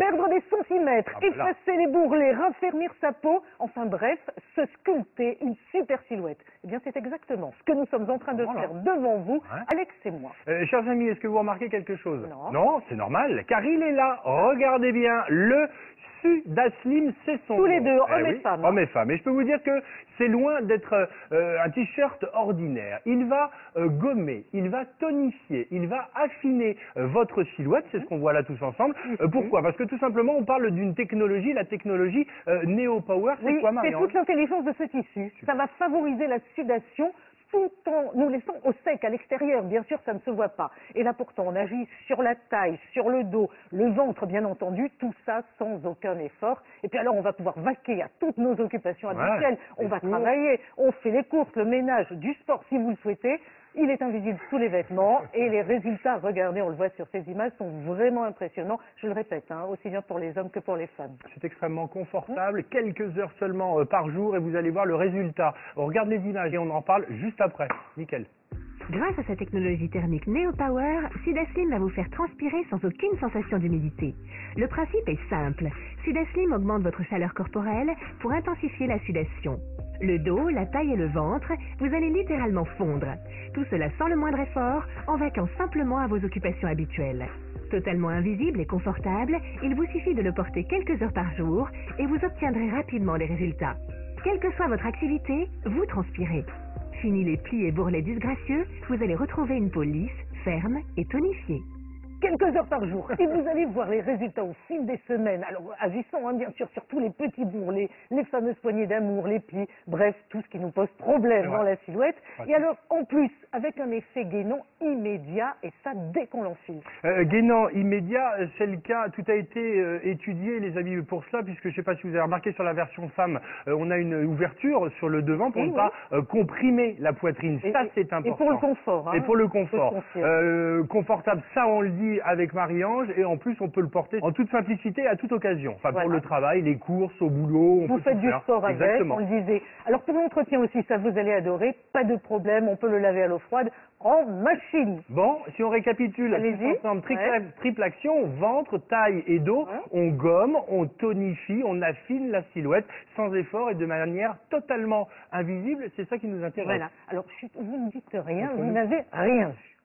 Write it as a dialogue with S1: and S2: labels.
S1: perdre des centimètres,
S2: voilà.
S1: effacer les bourrelets, raffermir sa peau, enfin bref, se sculpter une super silhouette. Eh bien, c'est exactement ce que nous sommes en train de faire devant vous, Alex et moi.
S2: Chers amis, est-ce que vous remarquez quelque chose?
S1: Non.
S2: Non, c'est normal, car il est là. Regardez bien, le Sudaslim, c'est son
S1: Tous les
S2: nom.
S1: deux, hommes et femmes.
S2: Hommes et femmes. Et je peux vous dire que c'est loin d'être un t-shirt ordinaire. Il va gommer, il va tonifier, il va affiner votre silhouette. C'est ce qu'on voit là tous ensemble. Pourquoi? Parce que tout simplement, on parle d'une technologie, la technologie Neo Power. C'est quoi,
S1: c'est
S2: Marianne?
S1: toute l'intelligence de ce tissu. Ça va favoriser la sudation tout en nous laissant au sec à l'extérieur. Bien sûr, ça ne se voit pas. Et là, pourtant, on agit sur la taille, sur le dos, le ventre, bien entendu, tout ça sans aucun effort. Et puis alors, on va pouvoir vaquer à toutes nos occupations habituelles. On va travailler, on fait les courses, le ménage, du sport si vous le souhaitez. Il est invisible sous les vêtements et les résultats, regardez, on le voit sur ces images, sont vraiment impressionnants. Je le répète, aussi bien pour les hommes que pour les femmes.
S2: C'est extrêmement confortable, quelques heures seulement par jour et vous allez voir le résultat. On regarde les images et on en parle juste après. Nickel.
S3: Grâce à sa technologie thermique Neo Power, Sudaslim va vous faire transpirer sans aucune sensation d'humidité. Le principe est simple. Sudaslim augmente votre chaleur corporelle pour intensifier la sudation. Le dos, la taille et le ventre, vous allez littéralement fondre. Tout cela sans le moindre effort, en vaquant simplement à vos occupations habituelles. Totalement invisible et confortable, il vous suffit de le porter quelques heures par jour et vous obtiendrez rapidement les résultats. Quelle que soit votre activité, vous transpirez. Fini les plis et bourrelets disgracieux, vous allez retrouver une peau lisse, ferme et tonifiée.
S1: Quelques heures par jour, et vous allez voir les résultats au fil des semaines. Alors, agissant bien sûr sur tous les petits bourrelets, les fameuses poignées d'amour, les plis, bref, tout ce qui nous pose problème dans la silhouette. Et alors, en plus, avec un effet gainant immédiat, et ça dès qu'on l'enfile.
S2: Gainant immédiat, c'est le cas, tout a été étudié, les amis, pour cela, puisque je ne sais pas si vous avez remarqué sur la version femme, on a une ouverture sur le devant pour ne pas comprimer la poitrine. Ça, c'est important.
S1: Et pour le confort.
S2: Et pour le confort. Confortable, ça, on le dit avec Marie-Ange, et en plus on peut le porter en toute simplicité à toute occasion. Enfin pour le travail, les courses, au boulot.
S1: Vous faites du sport avec, on le disait. Alors pour l'entretien aussi, ça vous allez adorer, pas de problème, on peut le laver à l'eau froide en machine.
S2: Bon, si on récapitule ensemble, triple action, ventre, taille et dos, on gomme, on tonifie, on affine la silhouette sans effort et de manière totalement invisible. C'est ça qui nous intéresse.
S1: Voilà. Alors vous ne dites rien, vous n'avez rien vu.